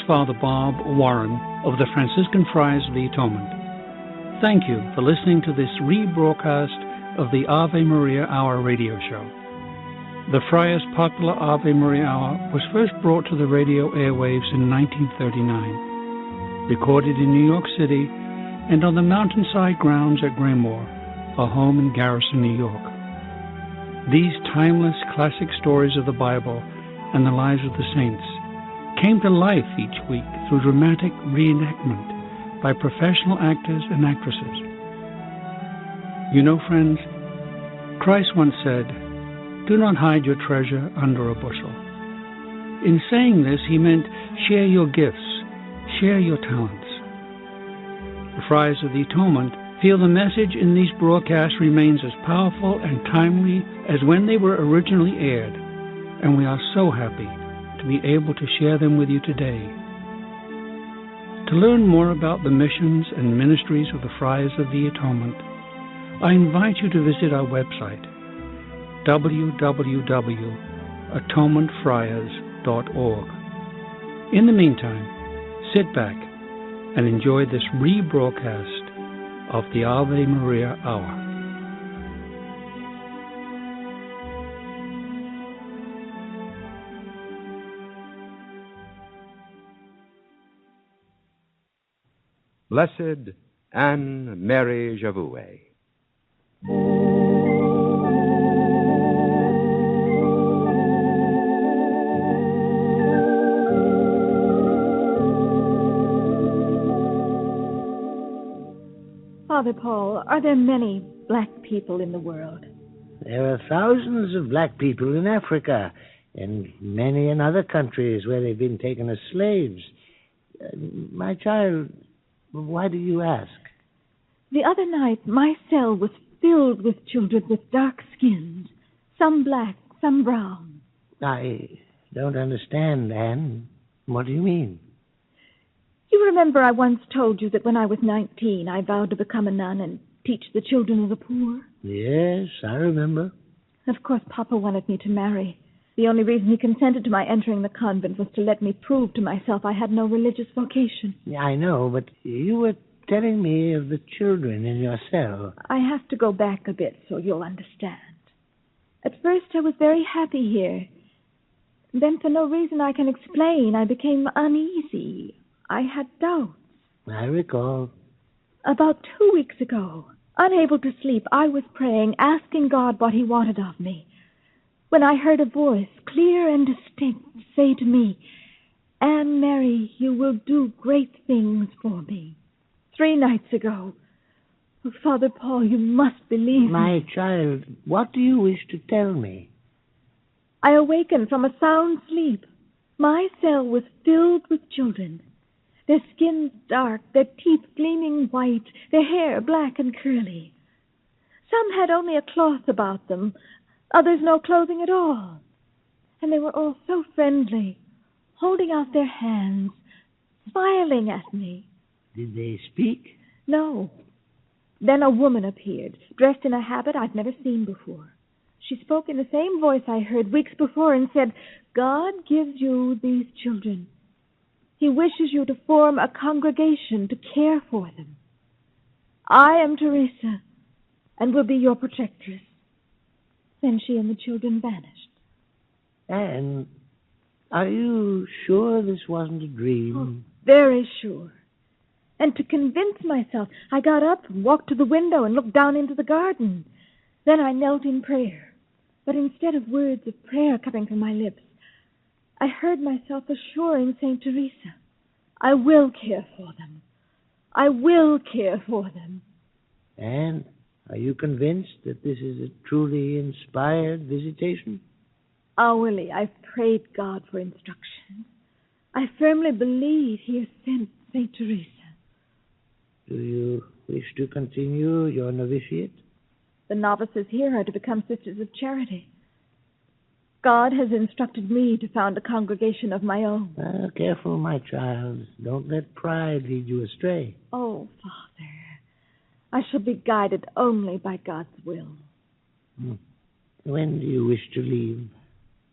Father Bob Warren of the Franciscan Friars of the Atonement. Thank you for listening to this rebroadcast of the Ave Maria Hour radio show. The Friars' popular Ave Maria Hour was first brought to the radio airwaves in 1939, recorded in New York City and on the mountainside grounds at Graymoor, a home in Garrison, New York. These timeless classic stories of the Bible and the lives of the saints came to life each week through dramatic reenactment by professional actors and actresses. You know, friends, Christ once said, "Do not hide your treasure under a bushel." In saying this, he meant share your gifts, share your talents. The Friars of the Atonement feel the message in these broadcasts remains as powerful and timely as when they were originally aired, and we are so happy to be able to share them with you today. To learn more about the missions and ministries of the Friars of the Atonement, I invite you to visit our website, www.atonementfriars.org. In the meantime, sit back and enjoy this rebroadcast of the Ave Maria Hour. Blessed Anne Mary Javouhey. Father Paul, are there many black people in the world? There are thousands of black people in Africa and many in other countries where they've been taken as slaves. My child, why do you ask? The other night, my cell was filled with children with dark skins, some black, some brown. I don't understand, Anne. What do you mean? You remember I once told you that when I was 19, I vowed to become a nun and teach the children of the poor? Yes, I remember. Of course, Papa wanted me to marry. The only reason he consented to my entering the convent was to let me prove to myself I had no religious vocation. I know, but you were telling me of the children in your cell. I have to go back a bit so you'll understand. At first, I was very happy here. Then, for no reason I can explain, I became uneasy. I had doubts. I recall. About 2 weeks ago, unable to sleep, I was praying, asking God what he wanted of me, when I heard a voice, clear and distinct, say to me, "Anne Mary, you will do great things for me." 3 nights ago. Oh, Father Paul, you must believe My me. child, what do you wish to tell me? I awakened from a sound sleep. My cell was filled with children. Their skins dark, their teeth gleaming white, their hair black and curly. Some had only a cloth about them, others no clothing at all. And they were all so friendly, holding out their hands, smiling at me. Did they speak? No. Then a woman appeared, dressed in a habit I'd never seen before. She spoke in the same voice I heard weeks before and said, "God gives you these children. He wishes you to form a congregation to care for them. I am Teresa and will be your protectress." Then she and the children vanished. And are you sure this wasn't a dream? Oh, very sure. And to convince myself, I got up and walked to the window and looked down into the garden. Then I knelt in prayer. But instead of words of prayer coming from my lips, I heard myself assuring St. Teresa, "I will care for them. I will care for them." And are you convinced that this is a truly inspired visitation? Hourly, I've prayed God for instruction. I firmly believe he has sent St. Teresa. Do you wish to continue your novitiate? The novices here are to become sisters of charity. God has instructed me to found a congregation of my own. Careful, my child. Don't let pride lead you astray. Oh, Father, I shall be guided only by God's will. When do you wish to leave?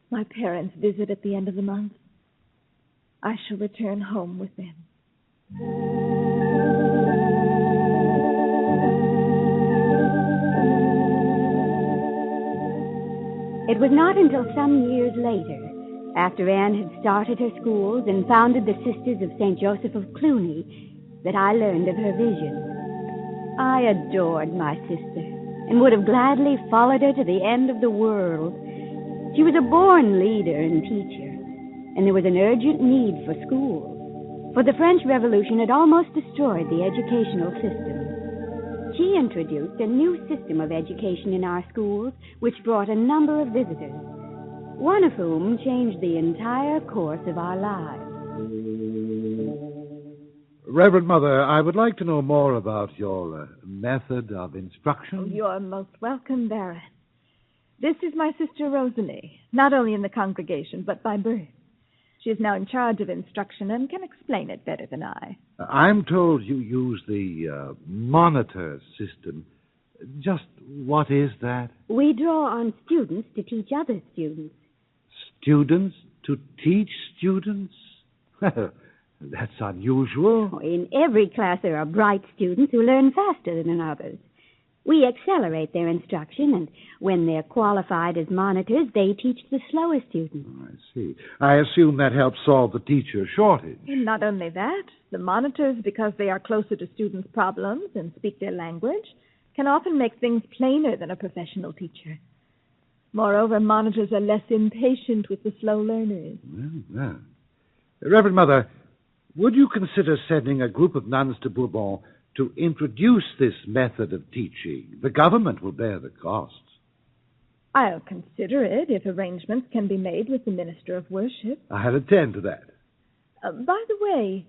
My parents visit at the end of the month. I shall return home with them. It was not until some years later, after Anne had started her schools and founded the Sisters of St. Joseph of Cluny, that I learned of her vision. I adored my sister and would have gladly followed her to the end of the world. She was a born leader and teacher, and there was an urgent need for schools, for the French Revolution had almost destroyed the educational system. She introduced a new system of education in our schools, which brought a number of visitors, one of whom changed the entire course of our lives. Reverend Mother, I would like to know more about your method of instruction. Oh, you're most welcome, Baron. This is my sister Rosalie, not only in the congregation, but by birth. She is now in charge of instruction and can explain it better than I. I'm told you use the monitor system. Just what is that? We draw on students to teach other students. Students to teach students? That's unusual. In every class there are bright students who learn faster than others. We accelerate their instruction, and when they're qualified as monitors, they teach the slower students. Oh, I see. I assume that helps solve the teacher shortage. And not only that, the monitors, because they are closer to students' problems and speak their language, can often make things plainer than a professional teacher. Moreover, monitors are less impatient with the slow learners. Well. Reverend Mother, would you consider sending a group of nuns to Bourbon to introduce this method of teaching? The government will bear the costs. I'll consider it if arrangements can be made with the minister of worship. I'll attend to that. By the way,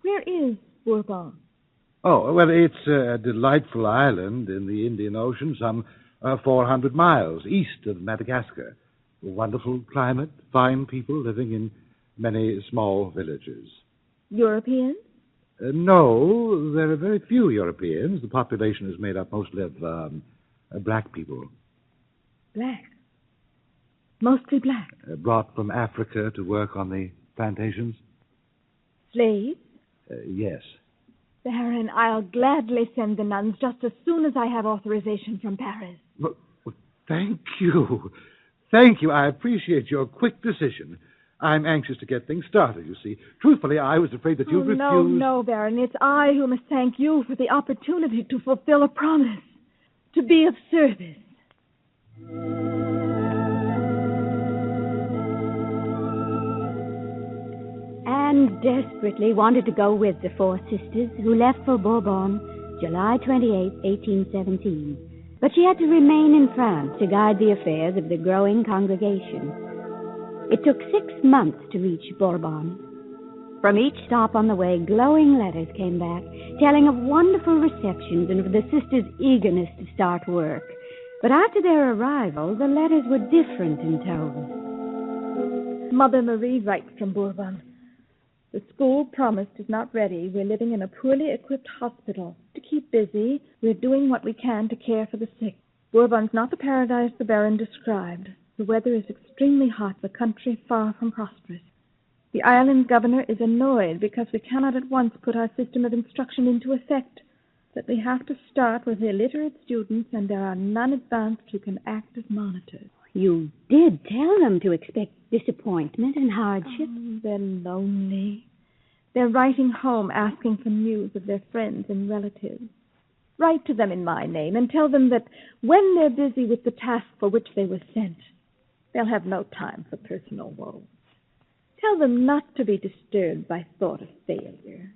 where is Bourbon? Oh, well, it's a delightful island in the Indian Ocean, some 400 miles east of Madagascar. A wonderful climate, fine people living in many small villages. Europeans? No, there are very few Europeans. The population is made up mostly of black people. Black? Mostly black? Brought from Africa to work on the plantations? Slaves? Yes. Baron, I'll gladly send the nuns just as soon as I have authorization from Paris. Well, thank you. Thank you. I appreciate your quick decision. I'm anxious to get things started, you see. Truthfully, I was afraid that you'd refuse... No, Baron. It's I who must thank you for the opportunity to fulfill a promise, to be of service. Anne desperately wanted to go with the four sisters who left for Bourbon July 28, 1817. But she had to remain in France to guide the affairs of the growing congregation. It took 6 months to reach Bourbon. From each stop on the way, glowing letters came back, telling of wonderful receptions and of the sisters' eagerness to start work. But after their arrival, the letters were different in tone. Mother Marie writes from Bourbon. The school promised is not ready. We're living in a poorly equipped hospital. To keep busy, we're doing what we can to care for the sick. Bourbon's not the paradise the Baron described. The weather is extremely hot, the country far from prosperous. The island governor is annoyed because we cannot at once put our system of instruction into effect, that we have to start with illiterate students, and there are none advanced who can act as monitors. You did tell them to expect disappointment and hardship. Oh, they're lonely. They're writing home asking for news of their friends and relatives. Write to them in my name and tell them that when they're busy with the task for which they were sent, they'll have no time for personal woes. Tell them not to be disturbed by thought of failure.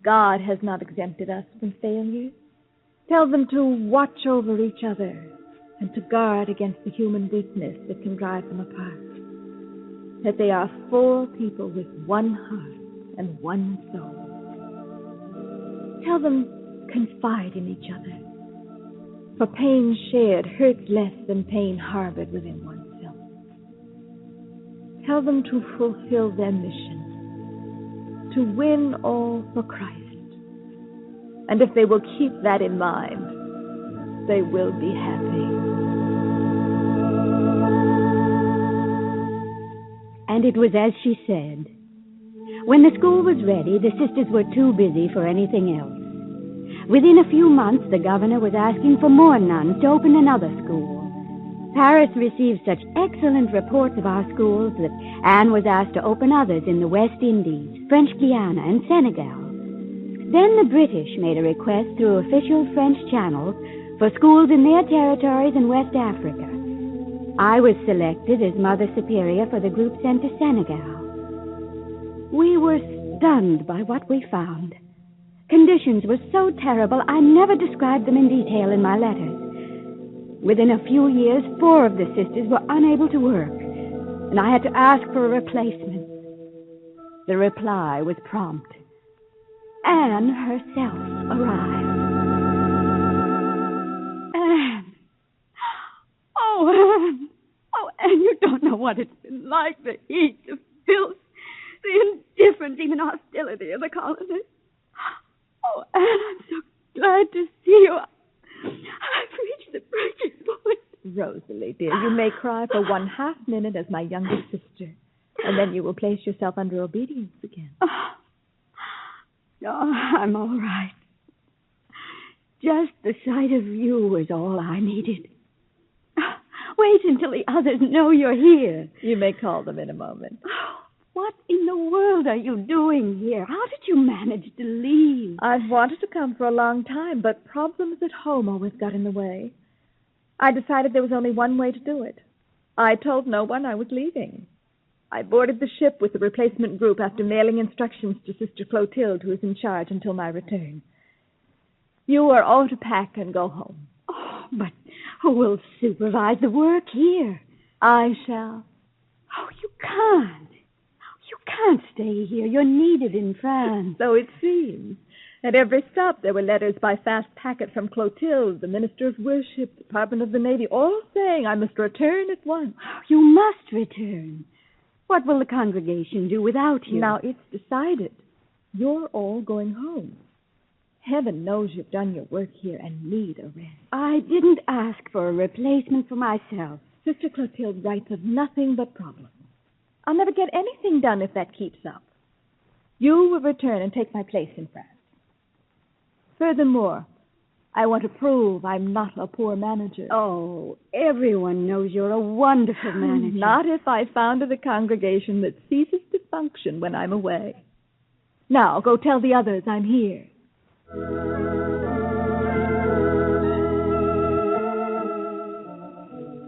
God has not exempted us from failure. Tell them to watch over each other and to guard against the human weakness that can drive them apart. That they are 4 people with one heart and one soul. Tell them confide in each other. For pain shared hurts less than pain harbored within oneself. Tell them to fulfill their mission, to win all for Christ. And if they will keep that in mind, they will be happy. And it was as she said. When the school was ready, the sisters were too busy for anything else. Within a few months, the governor was asking for more nuns to open another school. Paris received such excellent reports of our schools that Anne was asked to open others in the West Indies, French Guiana, and Senegal. Then the British made a request through official French channels for schools in their territories in West Africa. I was selected as Mother Superior for the group sent to Senegal. We were stunned by what we found. Conditions were so terrible, I never described them in detail in my letters. Within a few years, 4 of the sisters were unable to work, and I had to ask for a replacement. The reply was prompt. Anne herself arrived. Anne! Oh, Anne! Oh, Anne, you don't know what it's been like, the heat, the filth, the indifference, even hostility of the colonists. Oh, Anne, I'm so glad to see you. I've reached the breaking point. Rosalie, dear, you may cry for 1/2 minute as my younger sister, and then you will place yourself under obedience again. No, I'm all right. Just the sight of you was all I needed. Wait until the others know you're here. You may call them in a moment. What in the world are you doing here? How did you manage to leave? I've wanted to come for a long time, but problems at home always got in the way. I decided there was only one way to do it. I told no one I was leaving. I boarded the ship with the replacement group after mailing instructions to Sister Clotilde, who is in charge until my return. You are all to pack and go home. Oh, but who will supervise the work here? I shall. Oh, you can't. You can't stay here. You're needed in France. So it seems. At every stop, there were letters by fast packet from Clotilde, the Minister of Worship, Department of the Navy, all saying I must return at once. You must return. What will the congregation do without you? Now, it's decided. You're all going home. Heaven knows you've done your work here and need a rest. I didn't ask for a replacement for myself. Sister Clotilde writes of nothing but problems. I'll never get anything done if that keeps up. You will return and take my place in France. Furthermore, I want to prove I'm not a poor manager. Oh, everyone knows you're a wonderful manager. Not if I founded a congregation that ceases to function when I'm away. Now, go tell the others I'm here.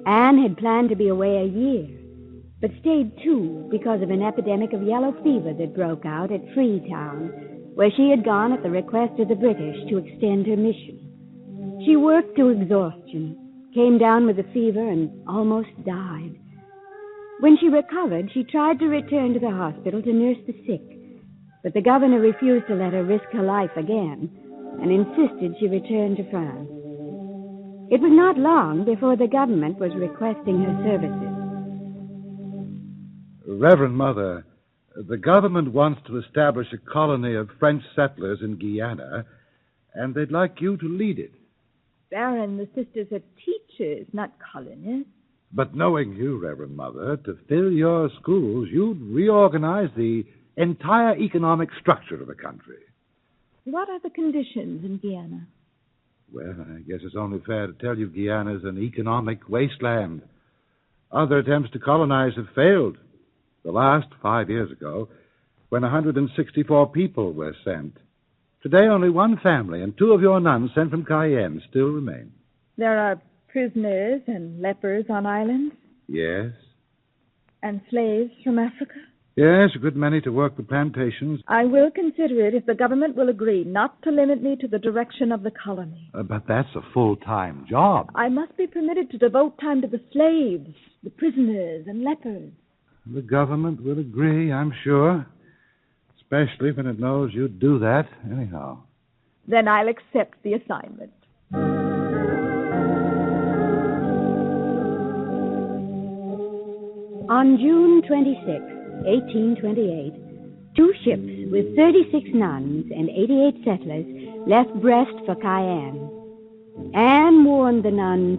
Anne had planned to be away a year, but stayed 2 because of an epidemic of yellow fever that broke out at Freetown, where she had gone at the request of the British to extend her mission. She worked to exhaustion, came down with a fever, and almost died. When she recovered, she tried to return to the hospital to nurse the sick, but the governor refused to let her risk her life again and insisted she return to France. It was not long before the government was requesting her services. Reverend Mother, the government wants to establish a colony of French settlers in Guyana, and they'd like you to lead it. Baron, the sisters are teachers, not colonists. But knowing you, Reverend Mother, to fill your schools, you'd reorganize the entire economic structure of the country. What are the conditions in Guyana? Well, I guess it's only fair to tell you Guyana's an economic wasteland. Other attempts to colonize have failed. The last 5 years ago, when 164 people were sent. Today, only 1 family and 2 of your nuns sent from Cayenne still remain. There are prisoners and lepers on islands? Yes. And slaves from Africa? Yes, a good many to work the plantations. I will consider it if the government will agree not to limit me to the direction of the colony. But that's a full-time job. I must be permitted to devote time to the slaves, the prisoners, and lepers. The government will agree, I'm sure. Especially when it knows you'd do that anyhow. Then I'll accept the assignment. On June 26, 1828, 2 ships with 36 nuns and 88 settlers left Brest for Cayenne. Anne warned the nuns,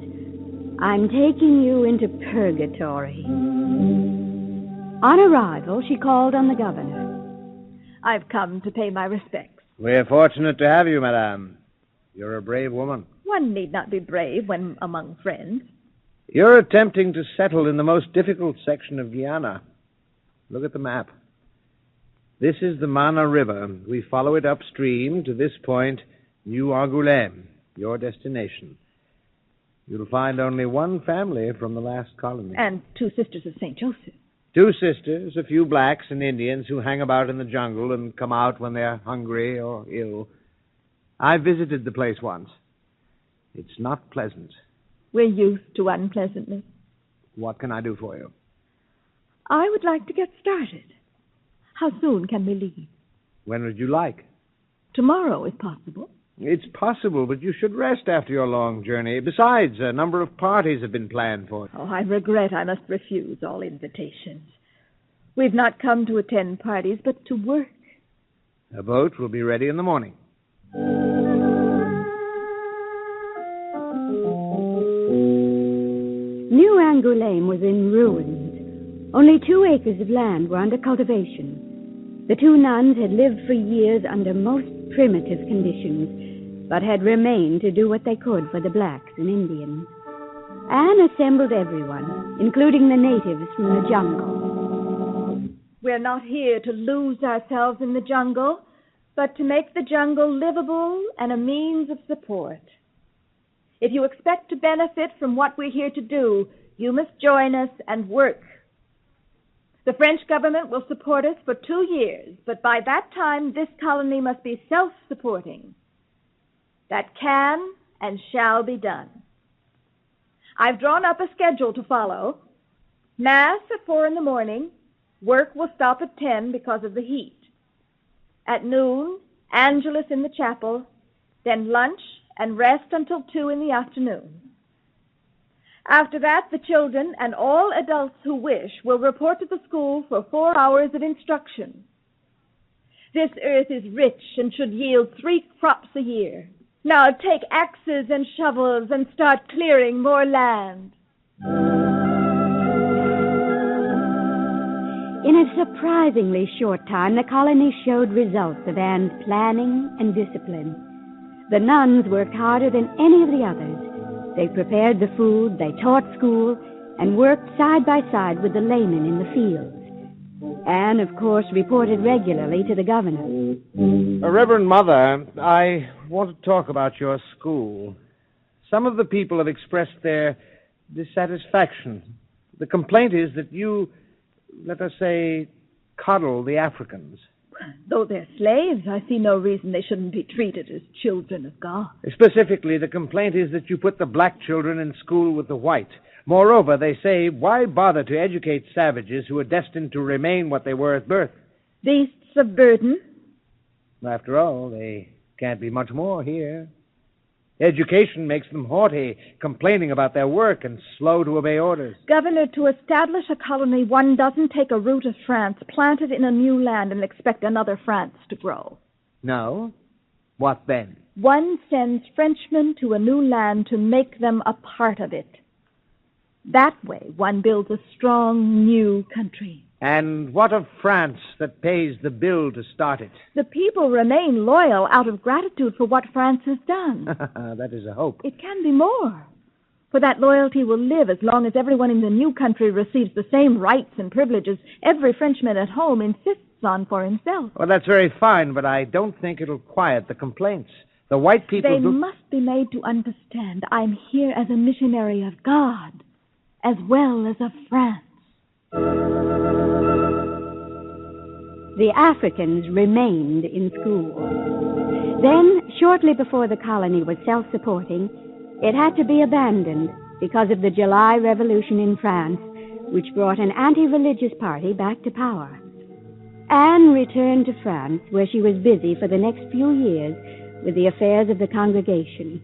"I'm taking you into purgatory." On arrival, she called on the governor. I've come to pay my respects. We're fortunate to have you, madame. You're a brave woman. One need not be brave when among friends. You're attempting to settle in the most difficult section of Guyana. Look at the map. This is the Mana River. We follow it upstream to this point, New Angoulême, your destination. You'll find only one family from the last colony. And 2 sisters of St. Joseph. 2 sisters, a few blacks and Indians who hang about in the jungle and come out when they're hungry or ill. I visited the place once. It's not pleasant. We're used to unpleasantness. What can I do for you? I would like to get started. How soon can we leave? When would you like? Tomorrow, if possible. It's possible, but you should rest after your long journey. Besides, a number of parties have been planned for you. Oh, I regret I must refuse all invitations. We've not come to attend parties, but to work. A boat will be ready in the morning. New Angoulême was in ruins. Only 2 acres of land were under cultivation. The 2 nuns had lived for years under most primitive conditions, but had remained to do what they could for the blacks and Indians. Anne assembled everyone, including the natives from the jungle. We're not here to lose ourselves in the jungle, but to make the jungle livable and a means of support. If you expect to benefit from what we're here to do, you must join us and work. The French government will support us for 2 years, but by that time, this colony must be self-supporting. That can and shall be done. I've drawn up a schedule to follow. Mass at 4 in the morning. Work will stop at 10 because of the heat. At noon, Angelus in the chapel, then lunch and rest until 2 in the afternoon. After that, the children and all adults who wish will report to the school for 4 hours of instruction. This earth is rich and should yield 3 crops a year. Now take axes and shovels and start clearing more land. In a surprisingly short time, the colony showed results of Anne's planning and discipline. The nuns worked harder than any of the others. They prepared the food, they taught school, and worked side by side with the laymen in the fields. Anne, of course, reported regularly to the governor. Reverend Mother, I want to talk about your school. Some of the people have expressed their dissatisfaction. The complaint is that you, let us say, coddle the Africans. Though they're slaves, I see no reason they shouldn't be treated as children of God. Specifically, the complaint is that you put the black children in school with the white. Moreover, they say, why bother to educate savages who are destined to remain what they were at birth? Beasts of burden. After all, they can't be much more here. Education makes them haughty, complaining about their work and slow to obey orders. Governor, to establish a colony, one doesn't take a root of France, plant it in a new land, and expect another France to grow. No? What then? One sends Frenchmen to a new land to make them a part of it. That way, one builds a strong new country. And what of France that pays the bill to start it? The people remain loyal out of gratitude for what France has done. That is a hope. It can be more. For that loyalty will live as long as everyone in the new country receives the same rights and privileges every Frenchman at home insists on for himself. Well, that's very fine, but I don't think it'll quiet the complaints. The white people They must be made to understand I'm here as a missionary of God, as well as of France. The Africans remained in school. Then, shortly before the colony was self-supporting, it had to be abandoned because of the July Revolution in France, which brought an anti-religious party back to power. Anne returned to France, where she was busy for the next few years with the affairs of the congregation.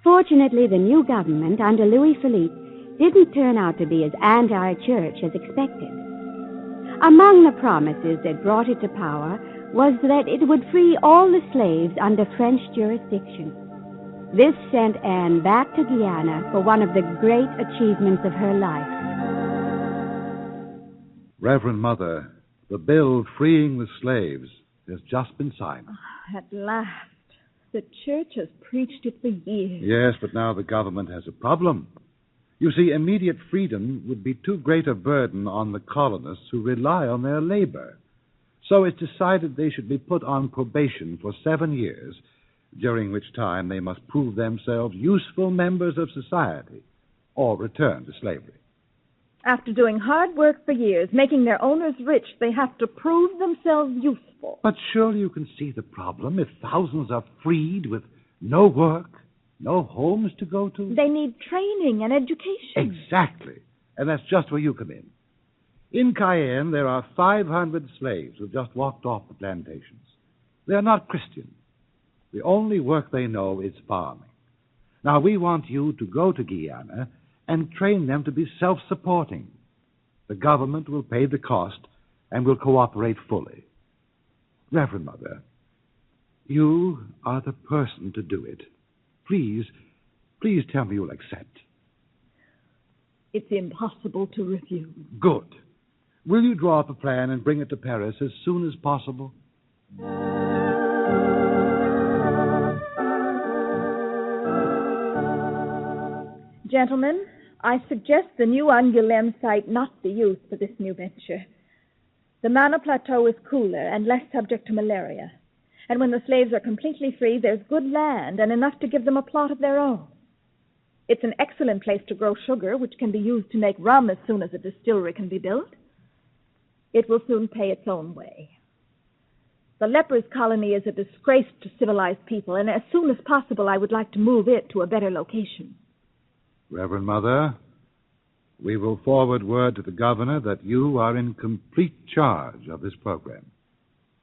Fortunately, the new government under Louis Philippe didn't turn out to be as anti-church as expected. Among the promises that brought it to power was that it would free all the slaves under French jurisdiction. This sent Anne back to Guyana for one of the great achievements of her life. Reverend Mother, the bill freeing the slaves has just been signed. Oh, at last. The church has preached it for years. Yes, but now the government has a problem. You see, immediate freedom would be too great a burden on the colonists who rely on their labor. So it's decided they should be put on probation for 7 years, during which time they must prove themselves useful members of society or return to slavery. After doing hard work for years, making their owners rich, they have to prove themselves useful. But surely you can see the problem if thousands are freed with no work, no homes to go to. They need training and education. Exactly. And that's just where you come in. In Cayenne, there are 500 slaves who've just walked off the plantations. They're not Christian. The only work they know is farming. Now, we want you to go to Guyana and train them to be self-supporting. The government will pay the cost and will cooperate fully. Reverend Mother, you are the person to do it. Please tell me you'll accept. It's impossible to refuse. Good. Will you draw up a plan and bring it to Paris as soon as possible? Gentlemen, I suggest the new Angoulême site not be used for this new venture. The Mana Plateau is cooler and less subject to malaria. And when the slaves are completely free, there's good land and enough to give them a plot of their own. It's an excellent place to grow sugar, which can be used to make rum as soon as a distillery can be built. It will soon pay its own way. The lepers' colony is a disgrace to civilized people, and as soon as possible I would like to move it to a better location. Reverend Mother, we will forward word to the governor that you are in complete charge of this program,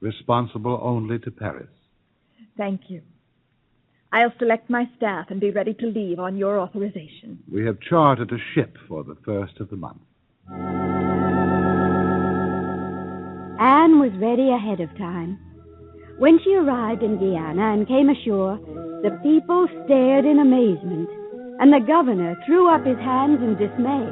responsible only to Paris. Thank you. I'll select my staff and be ready to leave on your authorization. We have chartered a ship for the first of the month. Anne was ready ahead of time. When she arrived in Guyana and came ashore, the people stared in amazement, and the governor threw up his hands in dismay.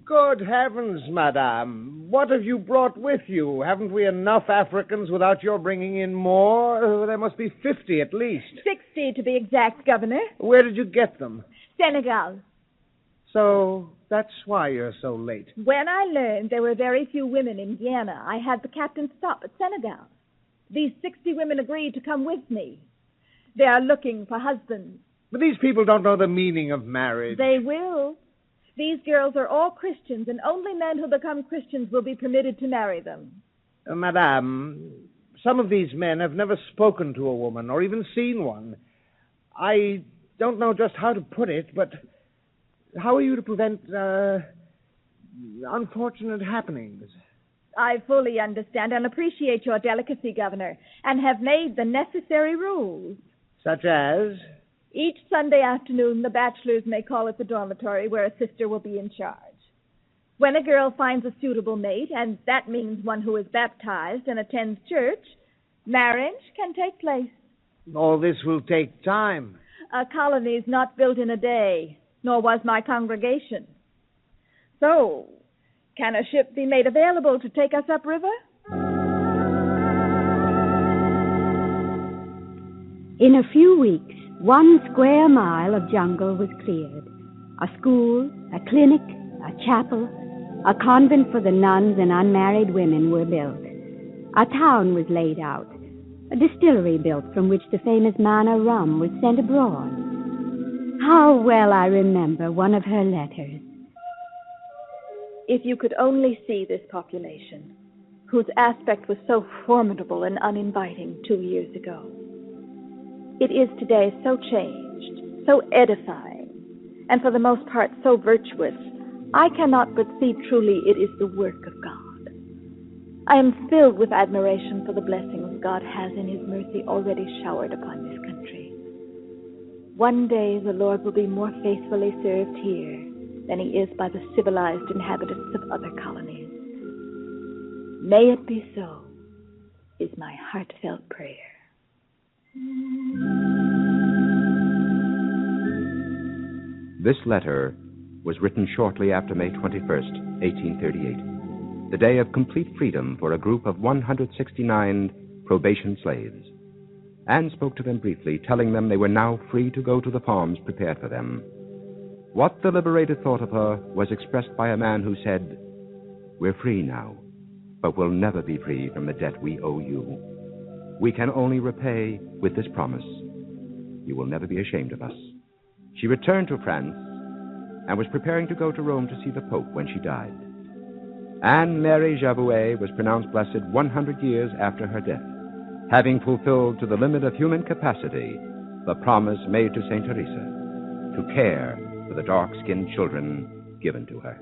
Good heavens, madame. What have you brought with you? Haven't we enough Africans without your bringing in more? There must be 50 at least. 60 to be exact, Governor. Where did you get them? Senegal. So that's why you're so late. When I learned there were very few women in Guyana, I had the captain stop at Senegal. These 60 women agreed to come with me. They are looking for husbands. But these people don't know the meaning of marriage. They will. These girls are all Christians, and only men who become Christians will be permitted to marry them. Madame, some of these men have never spoken to a woman or even seen one. I don't know just how to put it, but how are you to prevent unfortunate happenings? I fully understand and appreciate your delicacy, Governor, and have made the necessary rules. Such as? Each Sunday afternoon, the bachelors may call at the dormitory where a sister will be in charge. When a girl finds a suitable mate, and that means one who is baptized and attends church, marriage can take place. All this will take time. A colony is not built in a day, nor was my congregation. So, can a ship be made available to take us upriver? In a few weeks, 1 square mile of jungle was cleared. A school, a clinic, a chapel, a convent for the nuns and unmarried women were built. A town was laid out, a distillery built from which the famous Mana rum was sent abroad. How well I remember one of her letters. If you could only see this population, whose aspect was so formidable and uninviting 2 years ago. It is today so changed, so edifying, and for the most part so virtuous, I cannot but see truly it is the work of God. I am filled with admiration for the blessings God has in His mercy already showered upon this country. One day the Lord will be more faithfully served here than He is by the civilized inhabitants of other colonies. May it be so, is my heartfelt prayer. This letter was written shortly after May 21st, 1838, the day of complete freedom for a group of 169 probation slaves. Anne spoke to them briefly, telling them they were now free to go to the farms prepared for them. What the liberated thought of her was expressed by a man who said, "We're free now, but we'll never be free from the debt we owe you. We can only repay with this promise. You will never be ashamed of us." She returned to France and was preparing to go to Rome to see the Pope when she died. Anne Mary Javouhey was pronounced blessed 100 years after her death, having fulfilled to the limit of human capacity the promise made to St. Teresa to care for the dark-skinned children given to her.